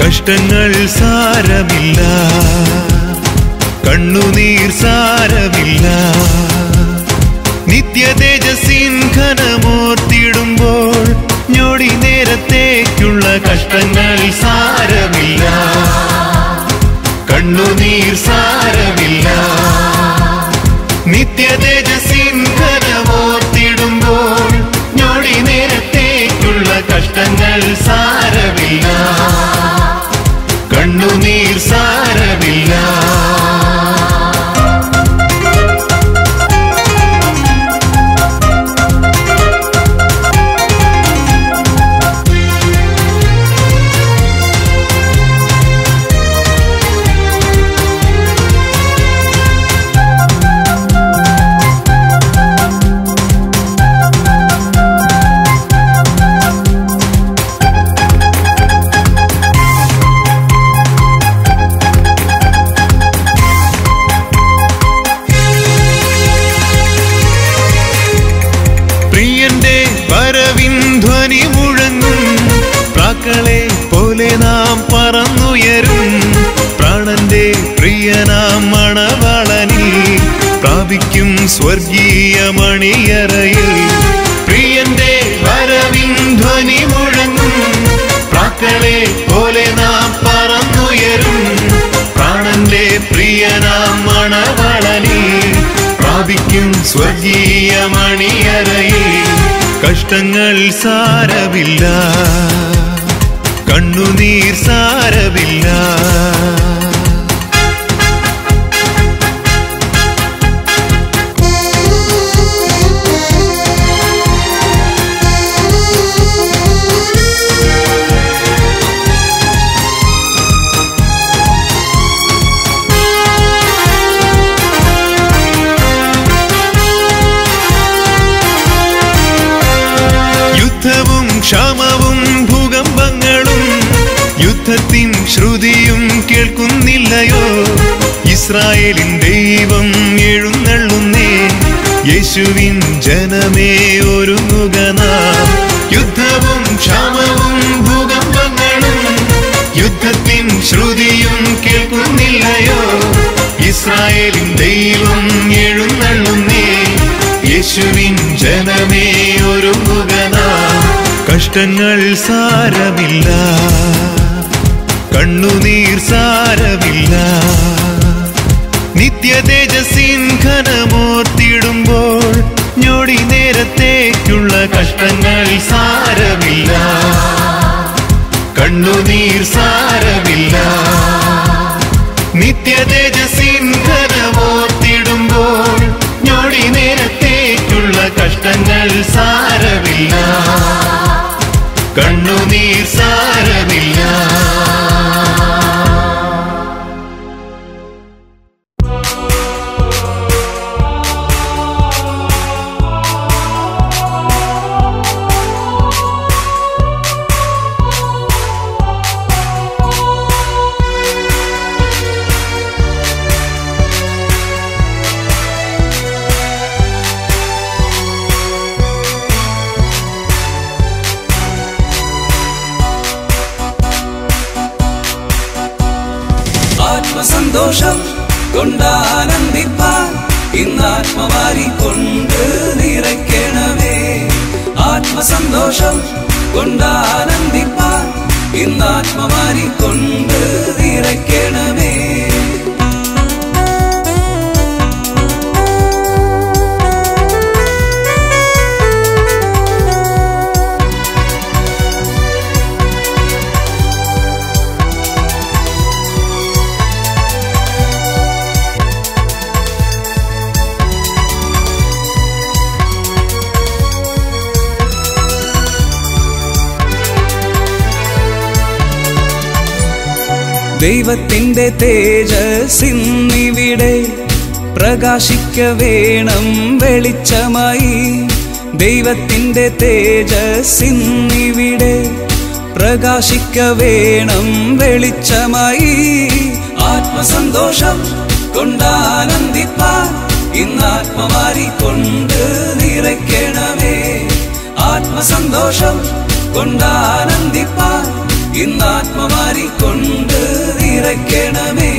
കഷ്ടങ്ങൾ സാരമില്ല, കണ്ണുനീർ സാരമില്ല, നിത്യതേജസ്സിൻ ഘനമോർത്തിടുമ്പോൾ ഞൊടി നേരത്തേക്കുള്ള കഷ്ടങ്ങൾ സാരമില്ല, കണ്ണുനീർ സാരമില്ല, നിത്യതേജസ്സിൻ ഘനമോർത്തിടുമ്പോൾ ഞൊടി നേരത്തേക്കുള്ള കഷ്ടങ്ങൾ സാരമില്ല, കണ്ണുനീർ സാരമില്ല. പോലെ നാം പറന്നുയരും, പ്രാണന്റെ പ്രിയനാം മണവാളനിൽ പ്രാപിക്കും സ്വർഗീയ മണിയറയിൽ. പ്രിയന്റെ വരവിൻ ധ്വനി മുഴങ്ങും, പ്രാക്കളെ പോലെ നാം പറന്നുയരും, പ്രാണന്റെ പ്രിയനാം മണവാളനിൽ പ്രാപിക്കും സ്വർഗീയ മണിയറയിൽ. കഷ്ടങ്ങൾ സാരമില്ല, കണ്ണുനീർ സാരമില്ല. യുദ്ധവും ക്ഷാമവും ഭൂകമ്പങ്ങളും യുദ്ധത്തിൻ ശ്രുതിയും കേൾക്കുന്നില്ലയോ? ഇസ്രായേലിൻ ദൈവം എഴുന്നള്ളുന്നേ, യേശുവിൻ ജനമേ ഒരുങ്ങുക നാം. യുദ്ധവും ക്ഷാമവും ഭൂകമ്പങ്ങളും യുദ്ധത്തിൻ ശ്രുതിയും കേൾക്കുന്നില്ലയോ? ഇസ്രായേലിൻ ദൈവം എഴുന്നള്ളുന്നേ, യേശുവിൻ ജനമേ ഒരുങ്ങുക നാം. കഷ്ടങ്ങൾ സാരമില്ല, കണ്ണുനീർ സാരമില്ല, നിത്യതേജസ്സിൻ ഘനമോർത്തിടുമ്പോൾ ഞൊടി നേരത്തേക്കുള്ള കഷ്ടങ്ങൾ സാരമില്ല, കണ്ണുനീർ സാരമില്ല, നിത്യതേജസ്സിൻ ഘനമോർത്തിടുമ്പോൾ ഞൊടി നേരത്തേക്കുള്ള കഷ്ടങ്ങൾ സാരമില്ല, കണ്ണുനീർ സാരമില്ല. സന്തോഷം കൊണ്ടാനന്ദിപ്പാൻ ഇന്നാത്മവാരി കൊണ്ട് നിറയ്ക്കണമേ. ആത്മസന്തോഷം കൊണ്ടാനന്ദിപ്പാൻ ഇന്നാത്മവാരി കൊണ്ട് നിറയ്ക്കണമേ. ദൈവത്തിൻ്റെ തേജസ്സിന്നിവിടെ പ്രകാശിക്ക വേണം വെളിച്ചമായി. ദൈവത്തിൻ്റെ തേജസ്സിന്നിവിടെ പ്രകാശിക്ക വേണം വെളിച്ചമായി. ആത്മസന്തോഷം കൊണ്ടാനന്ദിപ്പാൻ ഇന്നാത്മവാരി കൊണ്ട് നിറയ്ക്കണമേ. ആത്മസന്തോഷം കൊണ്ടാനന്ദിപ്പാൻ ഇന്നാത്മവാരി കൊണ്ട് നിറയ്ക്കണമേ.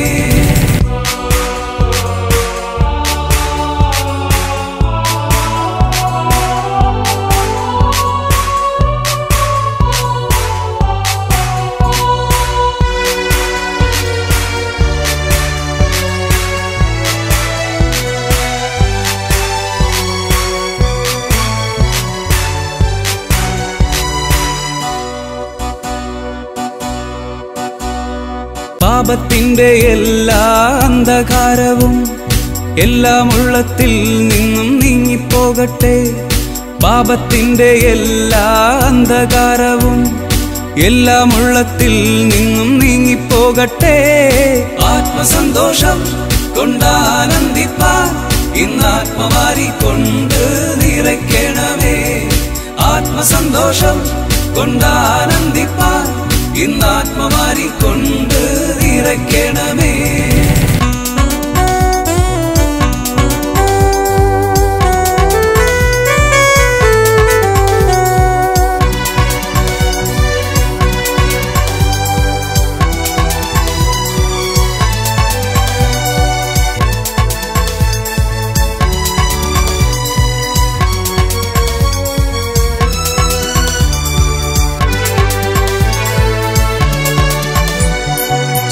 പാപത്തിൻ്റെ എല്ലാ അന്ധകാരവും എല്ലാം ഉള്ളത്തിൽ നിന്നും നീങ്ങിപ്പോകട്ടെ. പാപത്തിൻ്റെ എല്ലാ അന്ധകാരവും എല്ലാം ഉള്ളത്തിൽ നിന്നും നീങ്ങിപ്പോകട്ടെ. ആത്മസന്തോഷം കൊണ്ടാനന്ദിപ്പാൻ ഇന്നാത്മവാരി കൊണ്ട് നിറയ്ക്കണമേ. ആത്മസന്തോഷം കൊണ്ടാനന്ദിപ്പാൻ ഇന്നാത്മവാരി കൊണ്ട് നിറയ്ക്കണമേ.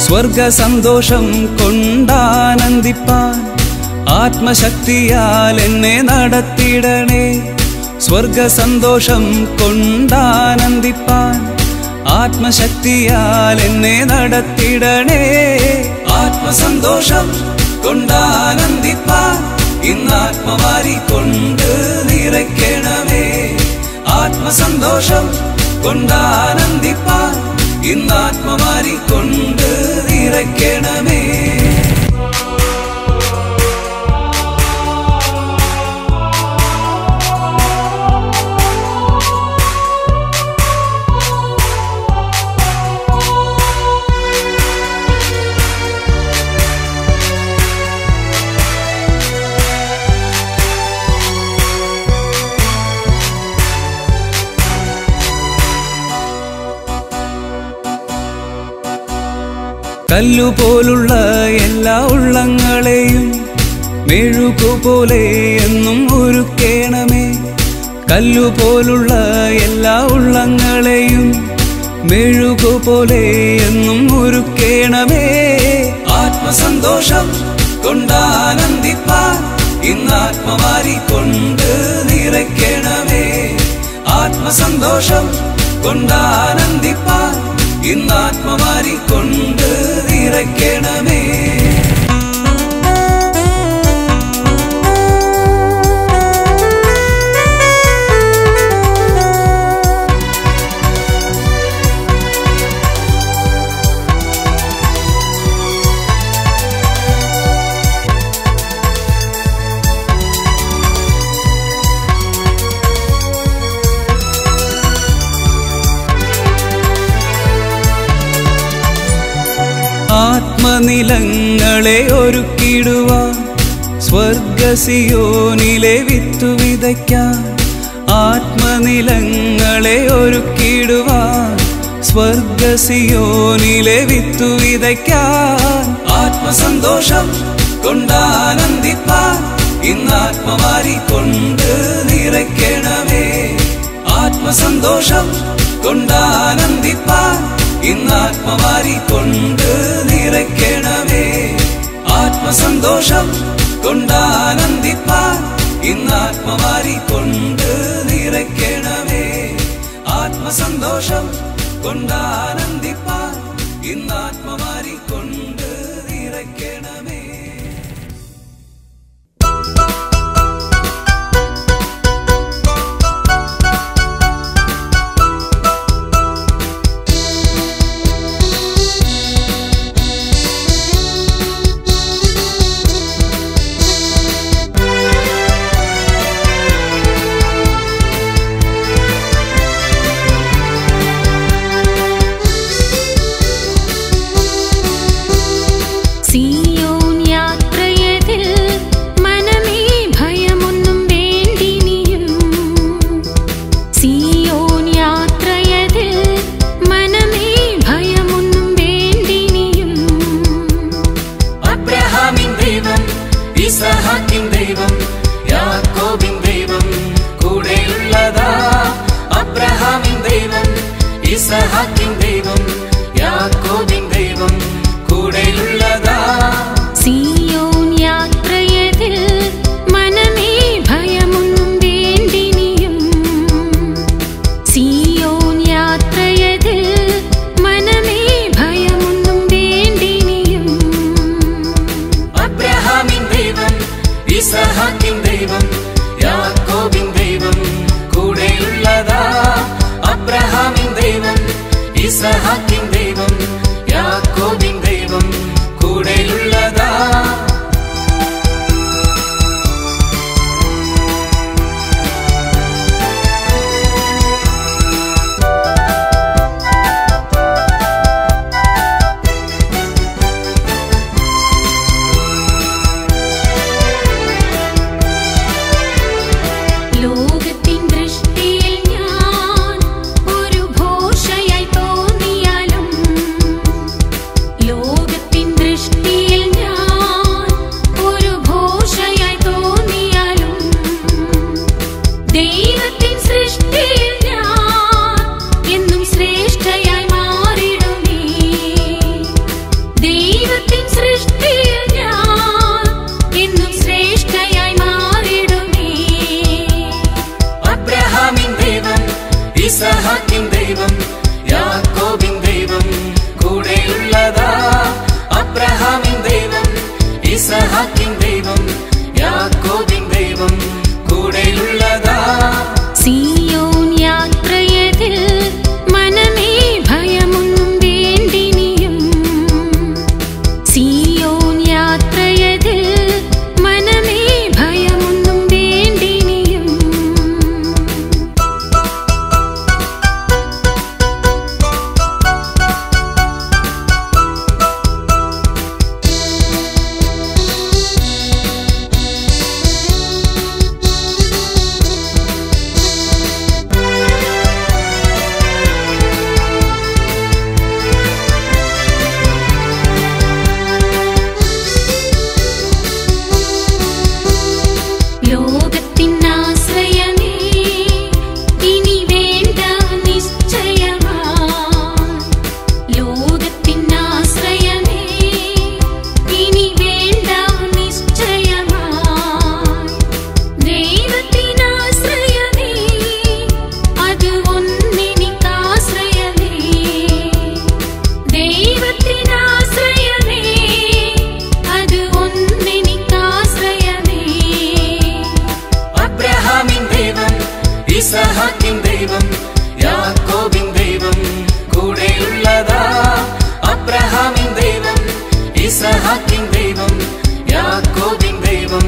സ്വർഗസന്തോഷം കൊണ്ടാനന്ദിപ്പാൻ ആത്മശക്തിയാൽ എന്നെ നടത്തിടണേ. സ്വർഗസന്തോഷം കൊണ്ടാനന്ദിപ്പാൻ ആത്മശക്തിയാൽ എന്നെ നടത്തിടണേ. ആത്മസന്തോഷം കൊണ്ടാനന്ദിപ്പാൻ ഇന്നാത്മവാരി കൊണ്ട് നിറയ്ക്കണമേ. ആത്മസന്തോഷം കൊണ്ടാനന്ദിപ്പാൻ ഇന്നാത്മവാരി കൊണ്ട് നിറയ്ക്കണമേ. കല്ലുപോലുള്ള എല്ലാ ഉള്ളങ്ങളെയും മെഴുകുപോലെ എന്നും ഒരുക്കേണമേ. കല്ലുപോലുള്ള എല്ലാ ഉള്ളങ്ങളെയും മെഴുകുപോലെ എന്നും ഒരുക്കേണമേ. ആത്മസന്തോഷം കൊണ്ടാനന്ദിപ്പാൻ ഇന്നാത്മവാരി കൊണ്ട് നിറയ്ക്കണമേ. ആത്മസന്തോഷം കൊണ്ടാനന്ദിപ്പാൻ ഇന്നാത്മവാരി കൊണ്ട് നിറയ്ക്കണമേ. ആത്മനിലങ്ങളെ ഒരുക്കിടുവാൻ സ്വർഗസിയോനിലെ വിത്തു വിതയ്ക്കാൻ. ആത്മനിലങ്ങളെ ഒരുക്കിടുവാൻ സ്വർഗസിയോനിലെ വിത്തു വിതയ്ക്കാൻ. ആത്മസന്തോഷം കൊണ്ടാനന്ദിപ്പാൻ ഇന്നാത്മവാരി കൊണ്ട് നിറയ്ക്കണമേ. ആത്മസന്തോഷം കൊണ്ടാനന്ദിപ്പാൻ ഇന്നാത്മവാരി കൊണ്ട് നിറയ്ക്കണമേ. ആത്മസന്തോഷം കൊണ്ടാനന്ദിപ്പാൻ ഇന്നാത്മവാരി കൊണ്ട് നിറയ്ക്കണമേ. ആത്മസന്തോഷം കൊണ്ടാനന്ദിപ്പാൻ ഇന്നാത്മവാരി കൊണ്ട് നിറയ്ക്കണമേ. ഇസഹാക്കിൻ ദൈവം യാക്കോബിൻ ദൈവം കൂടെയുള്ളതാ. അബ്രഹാമിൻ ദൈവം ഇസഹാക്കിൻ ദൈവം യാക്കോബിൻ ദൈവം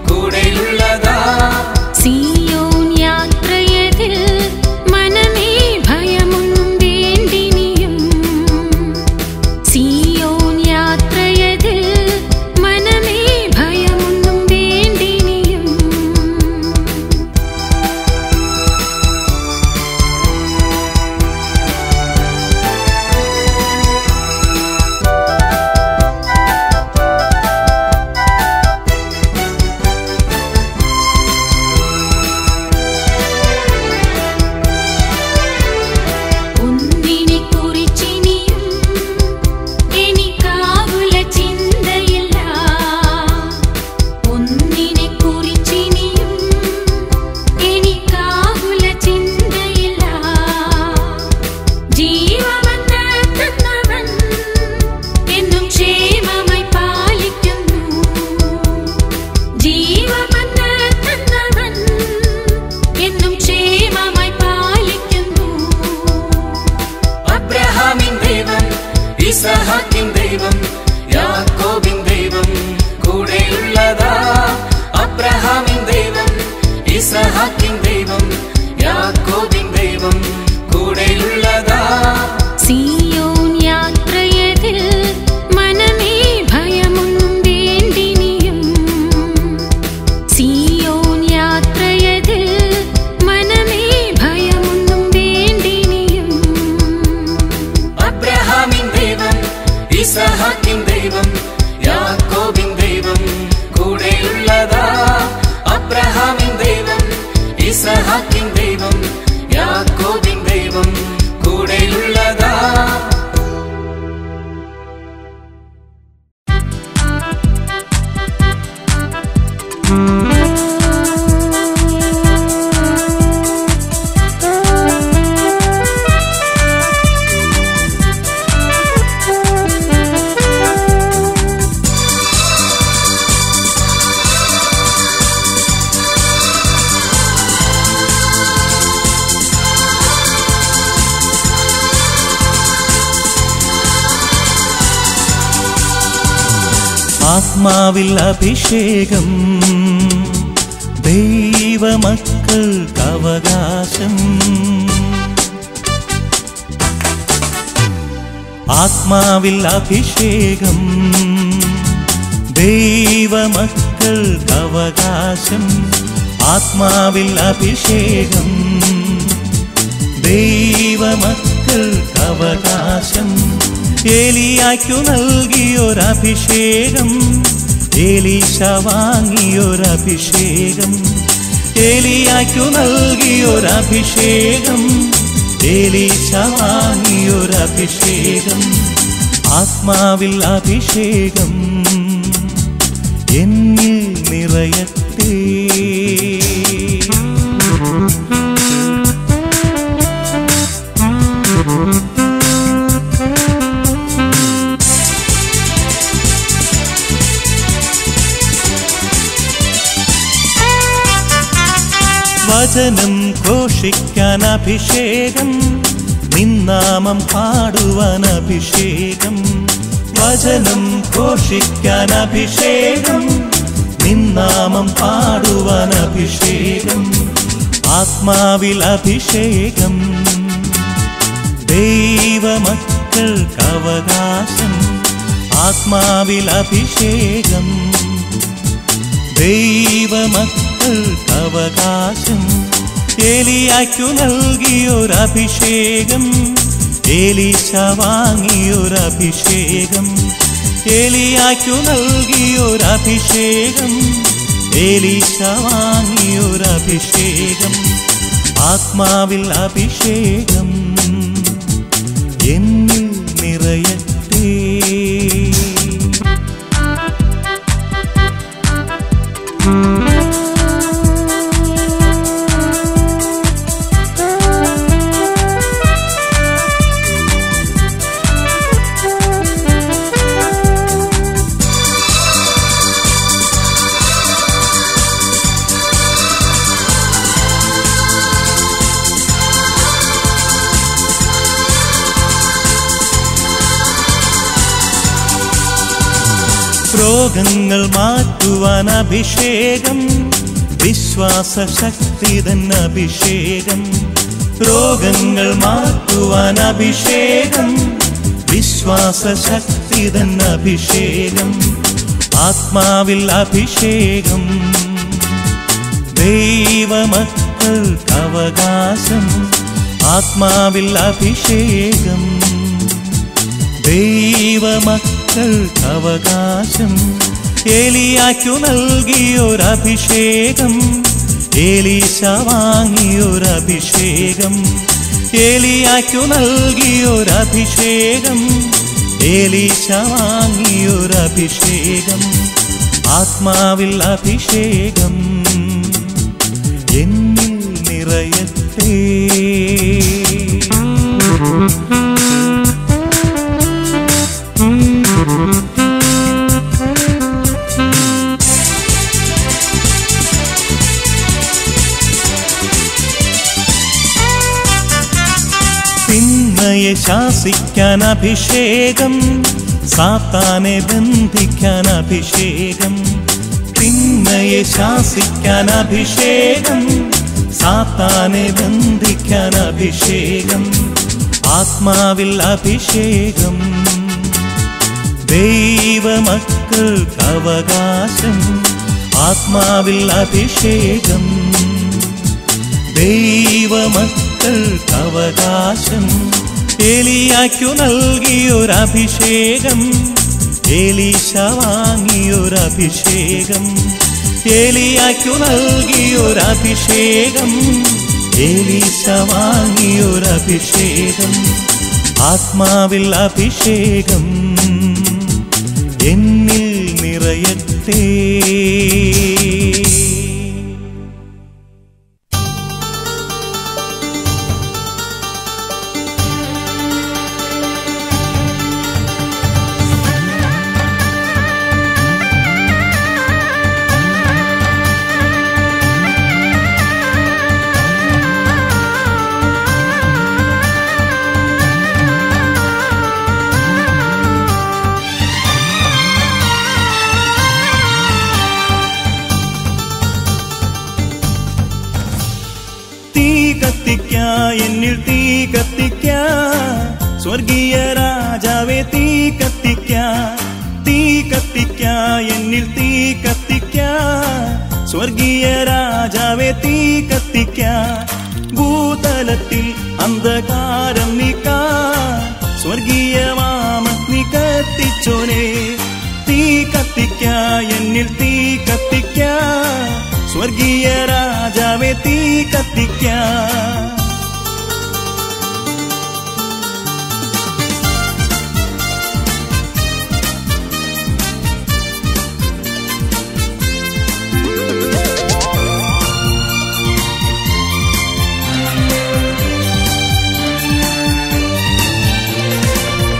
കൂടെയുള്ളതാ. സിയോൻ യാത്രയതിൽ മനമേ ഭയമൊന്നും വേണ്ടിനിയും. സിയോൻ യാത്രയതിൽ മനമേ ഭയമൊന്നും വേണ്ടിനിയും. ഒന്നിനെക്കുറിച്ചിനിയും എനിക്കാകുല ചിന്തയില്ല. ഒന്നിനെക്കുറിച്ചിനിയും എനിക്കാകുല ചിന്തയില്ല. ജീവമെന്ന് തന്നവൻ എന്നും ക്ഷേമമായി പാലിക്കുന്നു. ജീവമെന്ന് തന്നവൻ എന്നും ക്ഷേമമായി പാലിക്കുന്നു. അബ്രഹാമിൻ ദൈവം ഇസഹാക്കിൻ ദൈവം യാക്കോബിൻ ദൈവം കൂടെയുള്ളതാ. അബ്രഹാമിൻ ദൈവം ഇസഹാക്കിൻ ദൈവം യാക്കോബിൻ ദൈവം കൂടെയുള്ളതാ. സിയോൻ യാത്രയതിൽ മനമേ ഭയമൊന്നും വേണ്ടിനിയും. സിയോൻ യാത്രയതിൽ മനമേ ഭയമൊന്നും വേണ്ടിനിയും. അബ്രഹാമിൻ ദൈവം ഇസഹാക്കിൻ ദൈവം യാക്കോബിൻ ദൈവം കൂടെയുള്ളതാ. അബ്രഹാമിൻ ദൈവം ഇസഹാക്കിൻ ദൈവം യാക്കോബിൻ ദൈവം കൂടെയുള്ളതാ. ആത്മാവിൽ അഭിഷേകം ദൈവമക്കൾക്ക് അവകാശം. ആത്മാവിൽ അഭിഷേകം ദൈവമക്കൾക്ക് അവകാശം. ആത്മാവിൽ അഭിഷേകം ദൈവമക്കൾക്ക് അവകാശം. ഏലിയായ്ക്കു നൽകിയൊരഭിഷേകം ഏലീശ വാങ്ങിയൊരഭിഷേകം. ഏലിയായ്ക്കു നൽകിയൊരഭിഷേകം ഏലീശ വാങ്ങിയൊരഭിഷേകം. ആത്മാവിൽ അഭിഷേകം എന്നിൽ നിറയട്ടെ. വചനം ഘോഷിക്കാൻ അഭിഷേകം നിന്നാമം പാടുവാൻ അഭിഷേകം. വചനം ഘോഷിക്കാൻ അഭിഷേകം നിന്നാമം പാടുവാൻ അഭിഷേകം. ആത്മാവിൽ അഭിഷേകം ദൈവമക്കൾക്ക് അവകാശം. ആത്മാവിൽ അഭിഷേകം ദൈവമക്കൾക്ക് അവകാശം. ഏലിയായ്ക്കു നൽകിയൊരഭിഷേകം ഏലീശ വാങ്ങിയൊരഭിഷേകം. ഏലിയായ്ക്കു നൽകിയൊരഭിഷേകം ഏലീശ വാങ്ങിയൊരഭിഷേകം. ആത്മാവിൽ അഭിഷേകം എന്നിൽ നിറയട്ടെ. രോഗങ്ങൾ മാറ്റുവാൻ അഭിഷേകം, വിശ്വാസശക്തിതൻ അഭിഷേകം. രോഗങ്ങൾ മാറ്റുവാൻ അഭിഷേകം, വിശ്വാസശക്തിതൻ അഭിഷേകം. ആത്മാവിൽ അഭിഷേകം, ദൈവമക്കൾക്ക് അവകാശം. ആത്മാവിൽ അഭിഷേകം, ദൈവമക്കൾക്ക് അവകാശം. ഏലിയാക്കു നൽകിയൊരഭിഷേകം, ഏലീശ വാങ്ങിയൊരഭിഷേകം. ഏലിയാക്കു നൽകിയൊരഭിഷേകം, ഏലീശ വാങ്ങിയൊരഭിഷേകം. ആത്മാവിൽ അഭിഷേകം എന്നിൽ നിറയട്ടെ. തിന്മയെ ശാസിക്കാൻ അഭിഷേകം, സാത്താനെ ബന്ധിക്കാൻ അഭിഷേകം. തിന്മയെ ശാസിക്കാൻ അഭിഷേകം, സാത്താനെ ബന്ധിക്കാൻ അഭിഷേകം. ആത്മാവിൽ അഭിഷേകം, ദൈവമക്കൾക്ക് അവകാശം. ആത്മാവിൽ അഭിഷേകം, ദൈവമക്കൾക്ക് അവകാശം. ഏലിയാക്കു നൽകിയൊരഭിഷേകം, ഏലീശ വാങ്ങിയൊരഭിഷേകം. ഏലിയാക്കു നൽകിയൊരഭിഷേകം, ഏലീശ വാങ്ങിയൊരഭിഷേകം. ആത്മാവിൽ അഭിഷേകം എന്നിൽ നിറയട്ടെ. എന്നിൽ തീ കത്തിക്ക, സ്വർഗീയ രാജാവേ തീ കത്തിക്ക. തീ കത്തിക്ക, എന്നിൽ തീ കത്തിക്ക, സ്വർഗീയ രാജാവേ തീ കത്തിക്ക. ഭൂതലത്തിൽ അന്ധകാരം നീക്കാൻ സ്വർഗീയ വാമഗ്നി കത്തിച്ചോനെ. തീ കത്തിക്ക, എന്നിൽ തീ കത്തിക്ക, സ്വർഗീയ രാജാവേ തീ കത്തിക്ക.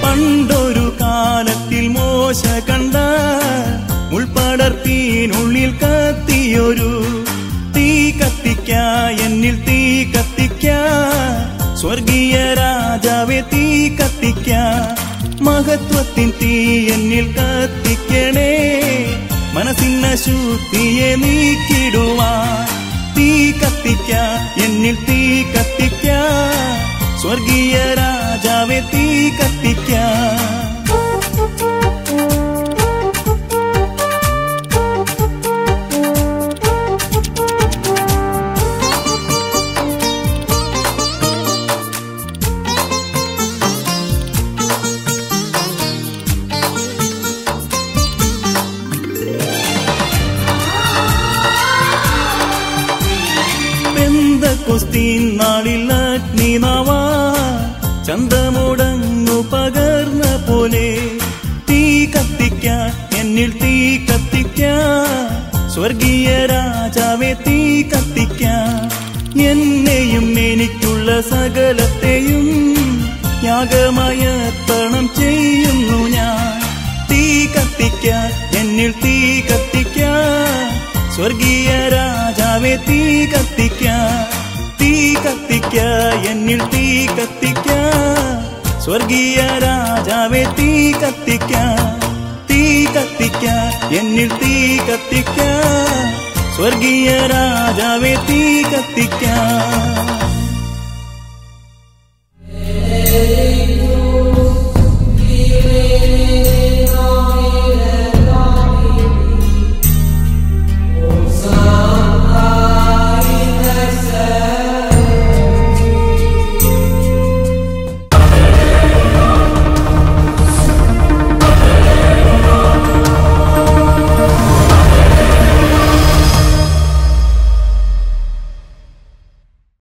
പണ്ടൊരു കാലത്തിൽ മോശ കണ്ട ഉൾപ്പടർത്തിനുള്ളിൽ കത്തിയൊരു തീ കത്തിക്ക, എന്നിൽ തീ കത്തിക്ക, സ്വർഗീയ രാജാവേ തീ കത്തിക്ക. മഹത്വത്തിൻ തീ എന്നിൽ കത്തിക്കണേ, മനസ്സിന ശുദ്ധിയെ നീക്കിടുവാൻ. തീ കത്തിക്ക, എന്നിൽ തീ കത്തിക്ക, സ്വർഗീയ രാജാവേ തീ കത്തിക്ക. പെന്തക്കോസ്തീൻ നാളിൽ അഗ്നിനാവാ ചന്തമുടങ്ങു പകർന്ന പോലെ തീ കത്തിക്ക, എന്നിൽ തീ കത്തിക്ക, സ്വർഗീയ രാജാവേ തീ കത്തിക്ക. എന്നെയും എനിക്കുള്ള സകലത്തെയും യാഗമായ അർപ്പണം ചെയ്യുന്നു ഞാൻ. തീ കത്തിക്ക, എന്നിൽ തീ കത്തിക്ക, സ്വർഗീയ രാജാവേ തീ കത്തിക്ക. തീ കത്തിക്ക, എന്നിൽ തീ കത്തിക്ക, സ്വർഗീയ രാജാവേ തീ കത്തിക്ക. തീ കത്തിക്ക, എന്നിൽ തീ കത്തിക്ക സ്വർഗീയ രാജാവേ തീ കത്തിക്ക